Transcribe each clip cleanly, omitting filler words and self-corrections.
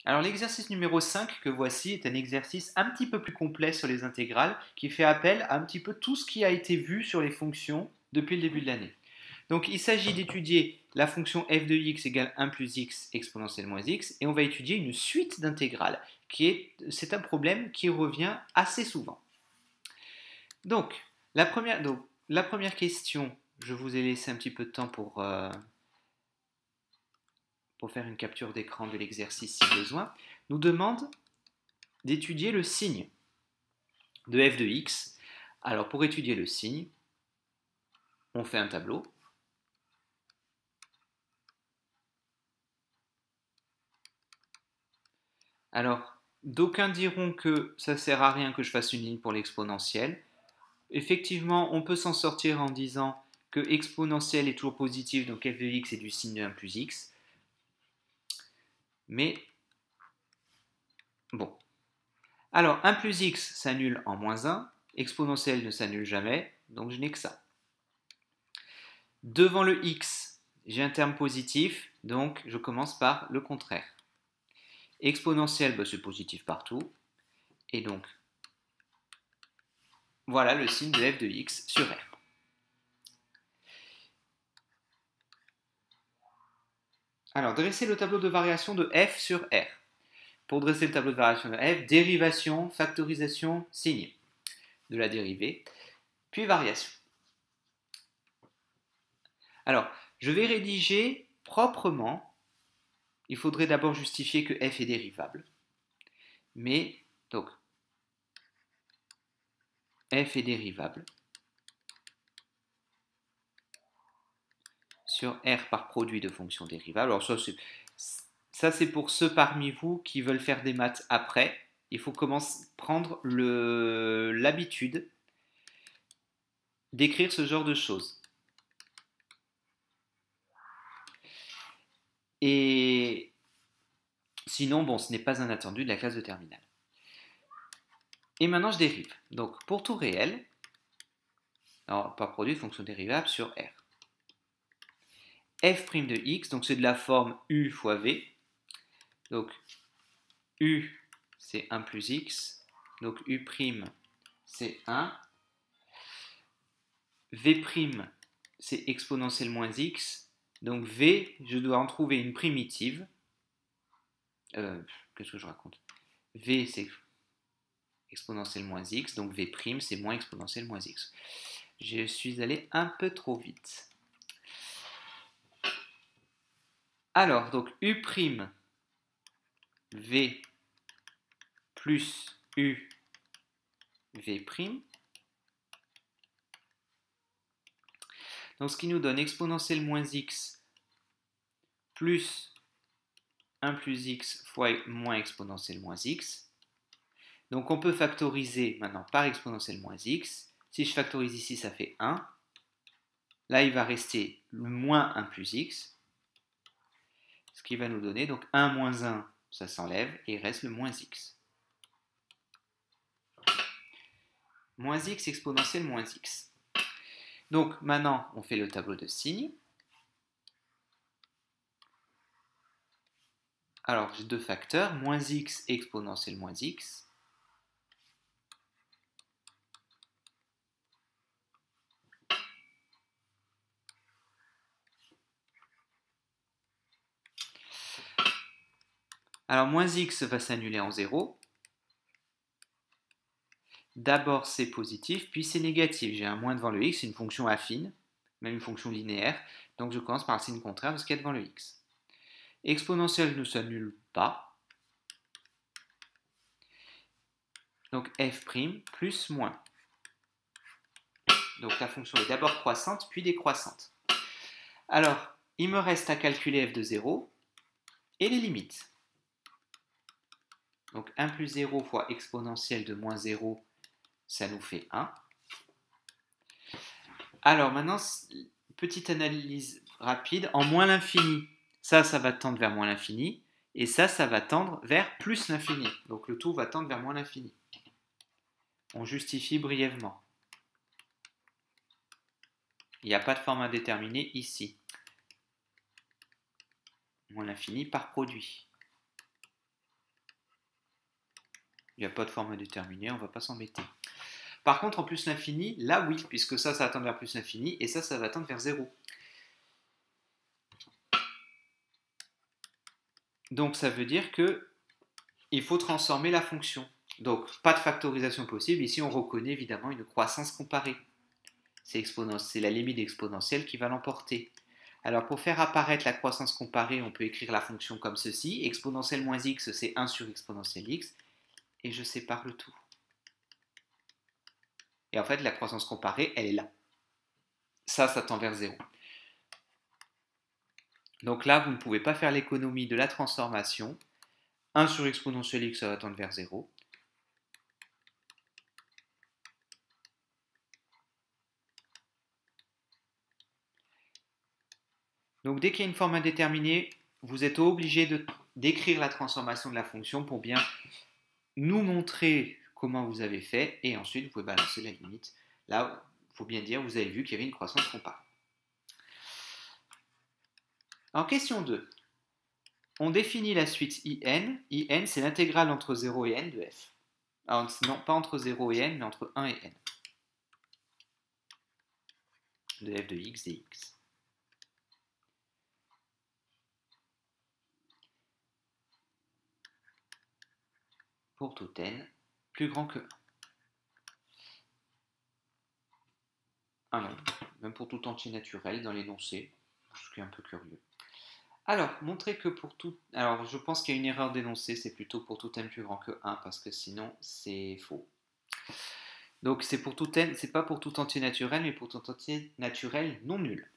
Alors l'exercice numéro 5 que voici est un exercice un petit peu plus complet sur les intégrales qui fait appel à un petit peu tout ce qui a été vu sur les fonctions depuis le début de l'année. Donc il s'agit d'étudier la fonction f de x égale 1 plus x exponentielle moins x et on va étudier une suite d'intégrales. C'est un problème qui revient assez souvent. Donc la première question, je vous ai laissé un petit peu de temps pour faire une capture d'écran de l'exercice si besoin, nous demande d'étudier le signe de f de x. Alors pour étudier le signe, on fait un tableau. Alors, d'aucuns diront que ça ne sert à rien que je fasse une ligne pour l'exponentielle. Effectivement, on peut s'en sortir en disant que exponentielle est toujours positive, donc f de x est du signe de 1 plus x. Mais, bon. Alors, 1 plus x s'annule en moins 1, exponentielle ne s'annule jamais, donc je n'ai que ça. Devant le x, j'ai un terme positif, donc je commence par le contraire. Exponentielle, bah, c'est positif partout. Et donc, voilà le signe de f de x sur R. Alors, dresser le tableau de variation de f sur R. Pour dresser le tableau de variation de f, dérivation, factorisation, signe de la dérivée, puis variation. Alors, je vais rédiger proprement. Il faudrait d'abord justifier que f est dérivable. Mais, donc, f est dérivable sur R par produit de fonctions dérivables. Alors ça c'est pour ceux parmi vous qui veulent faire des maths après. Il faut prendre l'habitude d'écrire ce genre de choses. Et sinon, bon, ce n'est pas un attendu de la classe de terminale. Et maintenant, je dérive. Donc, pour tout réel, alors, par produit de fonction dérivable sur R. f' de x, donc c'est de la forme u fois v. Donc, u, c'est 1 plus x. Donc, u' c'est 1. V', c'est exponentielle moins x. Donc, v, je dois en trouver une primitive. Qu'est-ce que je raconte? V, c'est exponentielle moins x. Donc, v', c'est moins exponentielle moins x. Je suis allé un peu trop vite. Alors, donc, u', v plus u, v'. Donc, ce qui nous donne exponentielle moins x plus 1 plus x fois moins exponentielle moins x. Donc, on peut factoriser maintenant par exponentielle moins x. Si je factorise ici, ça fait 1. Là, il va rester le moins 1 plus x. Ce qui va nous donner, donc 1 moins 1, ça s'enlève, et il reste le moins x. Moins x exponentielle moins x. Donc, maintenant, on fait le tableau de signes. Alors, j'ai deux facteurs, moins x exponentielle moins x. Alors, moins x va s'annuler en 0. D'abord, c'est positif, puis c'est négatif. J'ai un moins devant le x, c'est une fonction affine, même une fonction linéaire. Donc, je commence par le signe contraire de ce qu'il y a devant le x. Exponentielle ne s'annule pas. Donc, f' plus moins. Donc, la fonction est d'abord croissante, puis décroissante. Alors, il me reste à calculer f de 0 et les limites. Donc 1 plus 0 fois exponentielle de moins 0, ça nous fait 1. Alors maintenant, petite analyse rapide. En moins l'infini, ça va tendre vers moins l'infini. Et ça va tendre vers plus l'infini. Donc le tout va tendre vers moins l'infini. On justifie brièvement. Il n'y a pas de forme indéterminée ici. Moins l'infini par produit. Il n'y a pas de forme indéterminée, on ne va pas s'embêter. Par contre, en plus l'infini, là oui, puisque ça va tendre vers plus l'infini, et ça va tendre vers 0. Donc ça veut dire que il faut transformer la fonction. Donc pas de factorisation possible, ici on reconnaît évidemment une croissance comparée. C'est la limite exponentielle qui va l'emporter. Alors pour faire apparaître la croissance comparée, on peut écrire la fonction comme ceci, exponentielle moins x c'est 1 sur exponentielle x, et je sépare le tout. Et en fait, la croissance comparée, elle est là. Ça tend vers 0. Donc là, vous ne pouvez pas faire l'économie de la transformation. 1 sur exponentielle x, ça va tendre vers 0. Donc dès qu'il y a une forme indéterminée, vous êtes obligé d'écrire la transformation de la fonction pour bien nous montrer comment vous avez fait, et ensuite vous pouvez balancer la limite. Là, il faut bien dire, vous avez vu qu'il y avait une croissance comparée. En question 2, on définit la suite IN. IN, c'est l'intégrale entre 0 et n de f. Alors, non, pas entre 0 et n, mais entre 1 et n. De f de x dx. Pour tout n plus grand que 1. Ah non, même pour tout entier naturel dans l'énoncé, ce qui est un peu curieux. Alors, montrer que pour tout... Alors, je pense qu'il y a une erreur d'énoncé, c'est plutôt pour tout n plus grand que 1, parce que sinon, c'est faux. Donc, c'est pour tout n, c'est pas pour tout entier naturel, mais pour tout entier naturel non nul.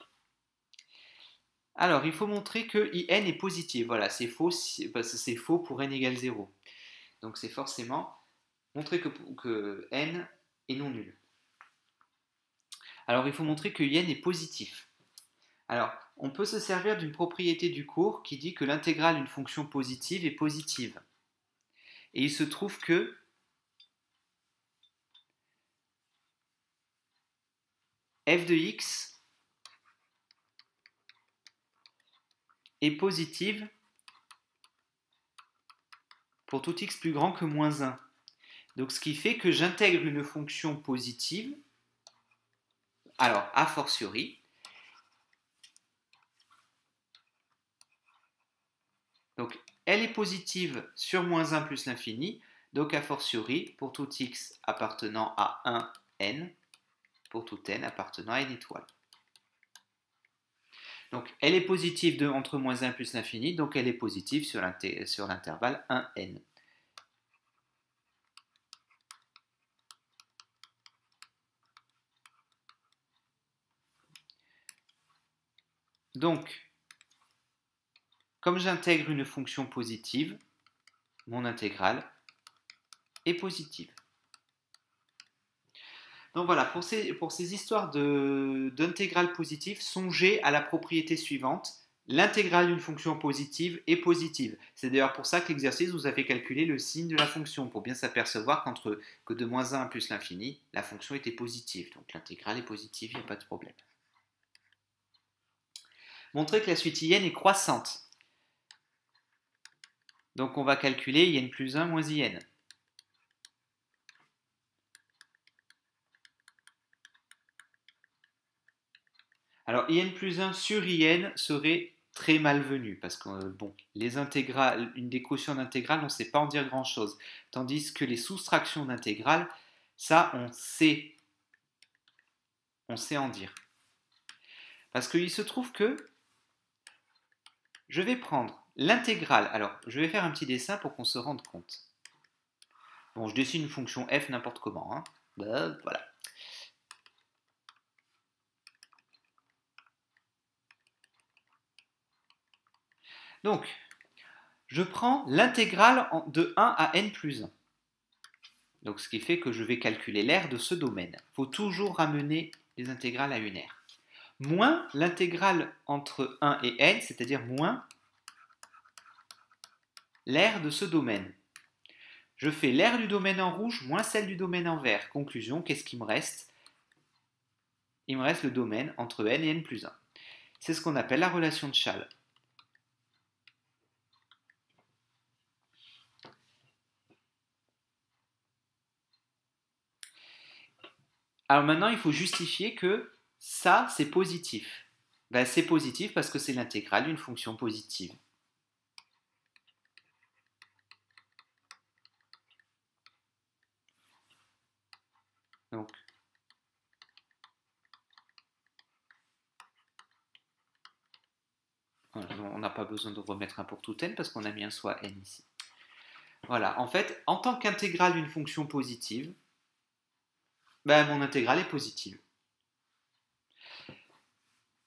Alors, il faut montrer que IN est positif. Voilà, c'est faux, parce que c'est faux pour n égale 0. Donc, c'est forcément montrer que n est non nul. Alors, il faut montrer que IN est positif. Alors, on peut se servir d'une propriété du cours qui dit que l'intégrale d'une fonction positive est positive. Et il se trouve que f de x est positive pour tout x plus grand que moins 1. Donc, ce qui fait que j'intègre une fonction positive. Alors, a fortiori, donc elle est positive sur moins 1 plus l'infini, donc a fortiori pour tout x appartenant à 1, n, pour tout n appartenant à n étoiles. Donc elle est positive entre moins 1 plus l'infini, donc elle est positive sur l'intervalle 1n. Donc, comme j'intègre une fonction positive, mon intégrale est positive. Donc voilà, pour ces histoires d'intégrales positives, songez à la propriété suivante. L'intégrale d'une fonction positive est positive. C'est d'ailleurs pour ça que l'exercice vous a fait calculer le signe de la fonction, pour bien s'apercevoir que de moins 1 plus l'infini, la fonction était positive. Donc l'intégrale est positive, il n'y a pas de problème. Montrez que la suite IN est croissante. Donc on va calculer IN plus 1 moins IN. Alors, IN plus 1 sur IN serait très malvenu, parce que, bon, les intégrales, une des quotients d'intégrales, on ne sait pas en dire grand-chose. Tandis que les soustractions d'intégrales, ça, on sait en dire. Parce qu'il se trouve que je vais prendre l'intégrale. Alors, je vais faire un petit dessin pour qu'on se rende compte. Bon, je dessine une fonction f n'importe comment. Hein. Voilà. Donc, je prends l'intégrale de 1 à n plus 1. Donc, ce qui fait que je vais calculer l'aire de ce domaine. Il faut toujours ramener les intégrales à une aire. Moins l'intégrale entre 1 et n, c'est-à-dire moins l'aire de ce domaine. Je fais l'aire du domaine en rouge moins celle du domaine en vert. Conclusion, qu'est-ce qui me reste? Il me reste le domaine entre n et n plus 1. C'est ce qu'on appelle la relation de Chasles. Alors maintenant, il faut justifier que ça, c'est positif. Ben, c'est positif parce que c'est l'intégrale d'une fonction positive. Donc, on n'a pas besoin de remettre un pour tout n parce qu'on a mis un soit n ici. Voilà, en fait, en tant qu'intégrale d'une fonction positive, ben, mon intégrale est positive.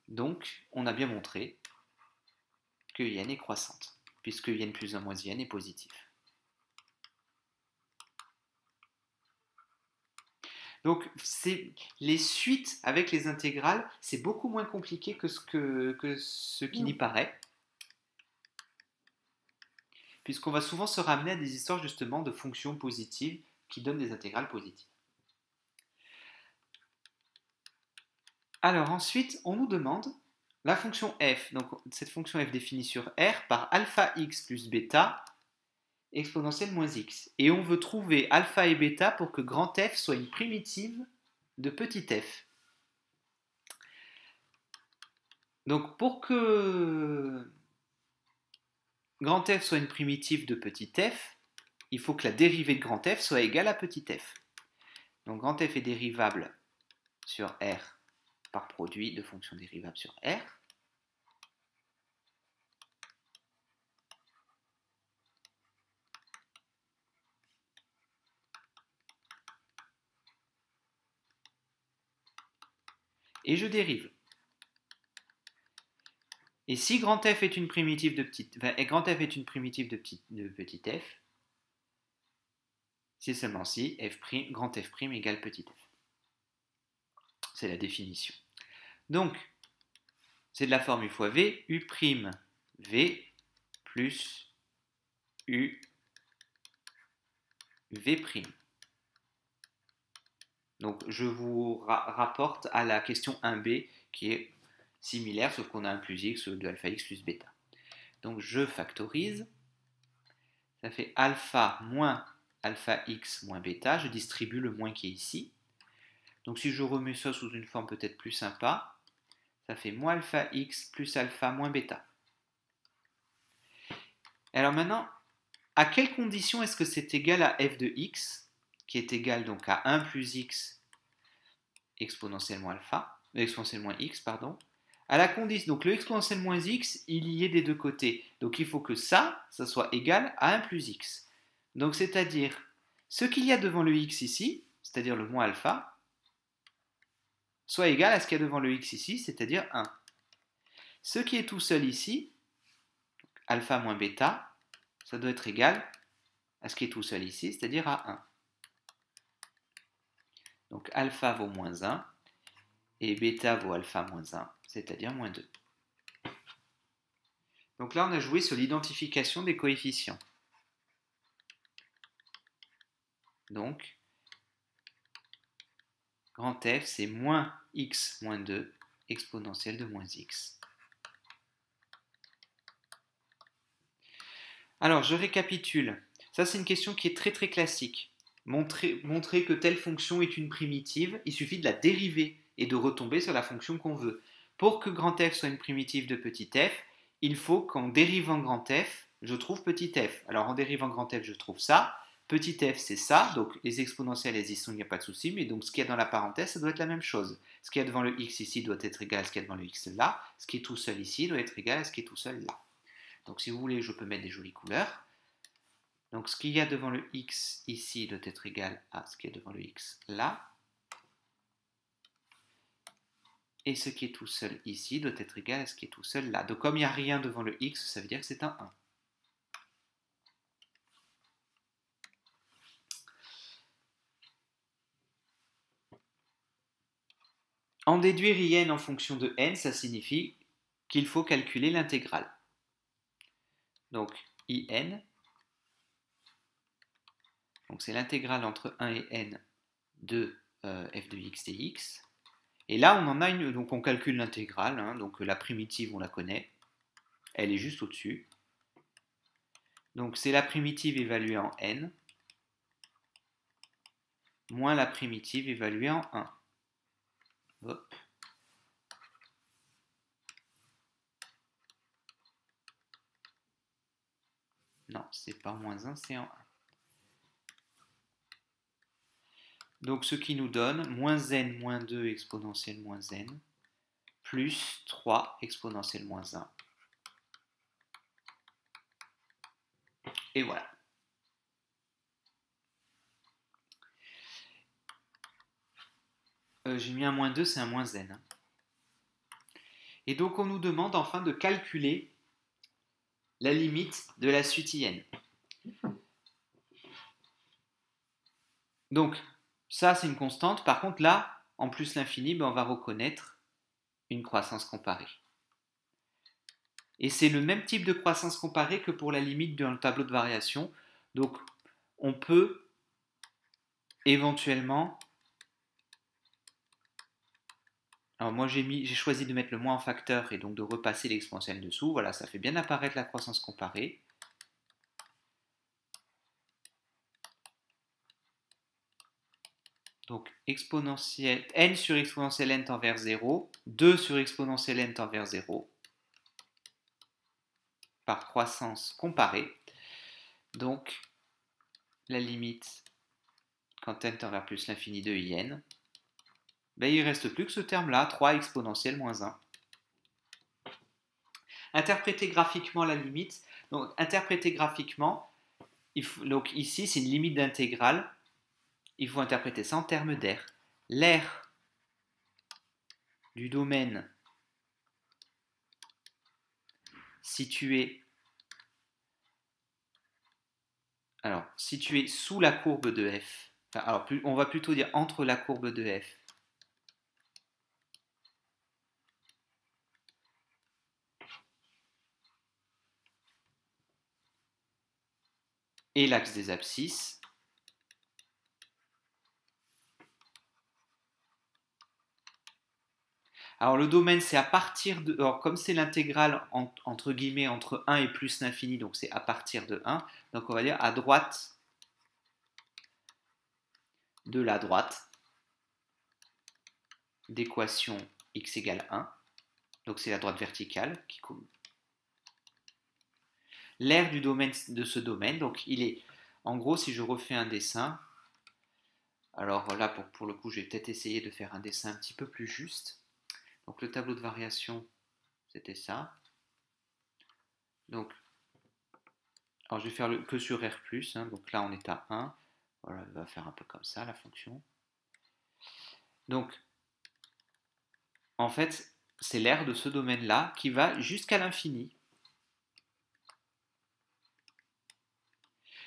Donc, on a bien montré que n est croissante, puisque n plus 1 moins n est positif. Donc, les suites avec les intégrales, c'est beaucoup moins compliqué que ce qui n'y paraît, puisqu'on va souvent se ramener à des histoires justement de fonctions positives qui donnent des intégrales positives. Alors ensuite, on nous demande la fonction f, donc cette fonction f définie sur R par alpha x plus bêta exponentielle moins x. Et on veut trouver alpha et bêta pour que grand F soit une primitive de petit f. Donc pour que grand F soit une primitive de petit f, il faut que la dérivée de grand F soit égale à petit f. Donc grand F est dérivable sur R par produit de fonctions dérivables sur R. Et je dérive. Et si grand F est une primitive de petit, grand F est une primitive de petit f, c'est seulement si grand F' égale petit f. C'est la définition. Donc, c'est de la forme U fois V, U' V plus U V'. Donc, je vous rapporte à la question 1b qui est similaire, sauf qu'on a un plus x de alpha x plus bêta. Donc, je factorise. Ça fait alpha moins alpha x moins bêta. Je distribue le moins qui est ici. Donc, si je remets ça sous une forme peut-être plus sympa, ça fait moins alpha x plus alpha moins bêta. Alors maintenant, à quelles conditions est-ce que c'est égal à f de x, qui est égal donc à 1 plus x exponentiellement x, pardon. À la condition, donc le exponentiel moins x, il y est des deux côtés. Donc il faut que ça soit égal à 1 plus x. Donc c'est-à-dire, ce qu'il y a devant le x ici, c'est-à-dire le moins alpha, soit égal à ce qu'il y a devant le x ici, c'est-à-dire 1. Ce qui est tout seul ici, alpha moins bêta, ça doit être égal à ce qui est tout seul ici, c'est-à-dire à 1. Donc alpha vaut moins 1, et bêta vaut alpha moins 1, c'est-à-dire moins 2. Donc là, on a joué sur l'identification des coefficients. Donc, grand F, c'est moins x moins 2 exponentielle de moins x. Alors, je récapitule. Ça, c'est une question qui est très très classique. Montrer que telle fonction est une primitive, il suffit de la dériver et de retomber sur la fonction qu'on veut. Pour que grand F soit une primitive de petit f, il faut qu'en dérivant grand F, je trouve petit f. Alors en dérivant grand F, je trouve ça. Petit f, c'est ça. Donc les exponentielles, elles y sont, il n'y a pas de souci. Mais donc ce qu'il y a dans la parenthèse, ça doit être la même chose. Ce qu'il y a devant le x ici doit être égal à ce qu'il y a devant le x là. Ce qui est tout seul ici doit être égal à ce qui est tout seul là. Donc si vous voulez, je peux mettre des jolies couleurs. Donc ce qu'il y a devant le x ici doit être égal à ce qu'il y a devant le x là. Et ce qui est tout seul ici doit être égal à ce qui est tout seul là. Donc comme il n'y a rien devant le x, ça veut dire que c'est un 1. En déduire in en fonction de n, ça signifie qu'il faut calculer l'intégrale. Donc in, donc c'est l'intégrale entre 1 et n de f de x dx. Et là, on en a une, donc on calcule l'intégrale, hein, donc la primitive, on la connaît, elle est juste au-dessus. Donc c'est la primitive évaluée en n, moins la primitive évaluée en 1. Hop. Non, c'est pas en moins 1, c'est en 1. Donc ce qui nous donne moins n moins 2 exponentielle moins n plus 3 exponentielle moins 1. Et voilà. J'ai mis un moins 2, c'est un moins n. Et donc on nous demande enfin de calculer la limite de la suite IN. Donc ça c'est une constante. Par contre là, en plus l'infini, on va reconnaître une croissance comparée. Et c'est le même type de croissance comparée que pour la limite dans le tableau de variation. Donc on peut éventuellement... Alors moi j'ai choisi de mettre le moins en facteur et donc de repasser l'exponentielle dessous. Voilà, ça fait bien apparaître la croissance comparée. Donc exponentielle n sur exponentielle n tend vers 0, 2 sur exponentielle n tend vers 0, par croissance comparée. Donc la limite quand n tend vers plus l'infini de in, il ne reste plus que ce terme-là, 3 exponentielle moins 1. Interpréter graphiquement la limite. Donc interpréter graphiquement, donc ici c'est une limite d'intégrale. Il faut interpréter ça en termes d'aire. L'aire du domaine situé sous la courbe de f, on va plutôt dire entre la courbe de f et l'axe des abscisses. Alors le domaine c'est à partir de, alors comme c'est l'intégrale entre guillemets entre 1 et plus l'infini, donc c'est à partir de 1, donc on va dire à droite de la droite d'équation x égale 1, donc c'est la droite verticale qui coule. L'aire du domaine de ce domaine, donc il est, en gros si je refais un dessin, alors là pour le coup je vais peut-être essayer de faire un dessin un petit peu plus juste. Donc le tableau de variation c'était ça. Donc, alors je vais faire que sur R+, hein, donc là on est à 1, voilà, on va faire un peu comme ça la fonction. Donc, en fait, c'est l'aire de ce domaine-là qui va jusqu'à l'infini.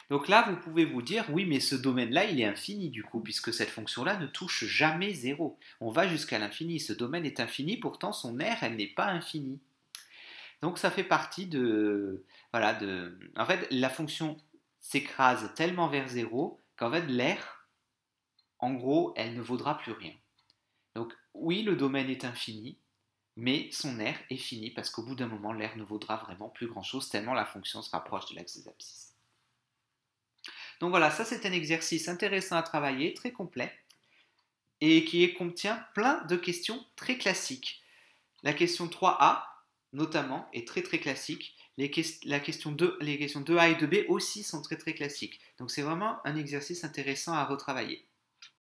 Donc là, vous pouvez vous dire, oui, mais ce domaine-là, il est infini du coup, puisque cette fonction-là ne touche jamais 0. On va jusqu'à l'infini, ce domaine est infini, pourtant son aire, elle n'est pas infinie. Donc ça fait partie de... Voilà, en fait, la fonction s'écrase tellement vers 0 qu'en fait, l'aire, en gros, elle ne vaudra plus rien. Donc oui, le domaine est infini, mais son aire est fini parce qu'au bout d'un moment, l'aire ne vaudra vraiment plus grand-chose tellement la fonction se rapproche de l'axe des abscisses. Donc voilà, ça c'est un exercice intéressant à travailler, très complet, et qui contient plein de questions très classiques. La question 3a, notamment, est très très classique. Les questions 2a et 2b aussi sont très très classiques. Donc c'est vraiment un exercice intéressant à retravailler.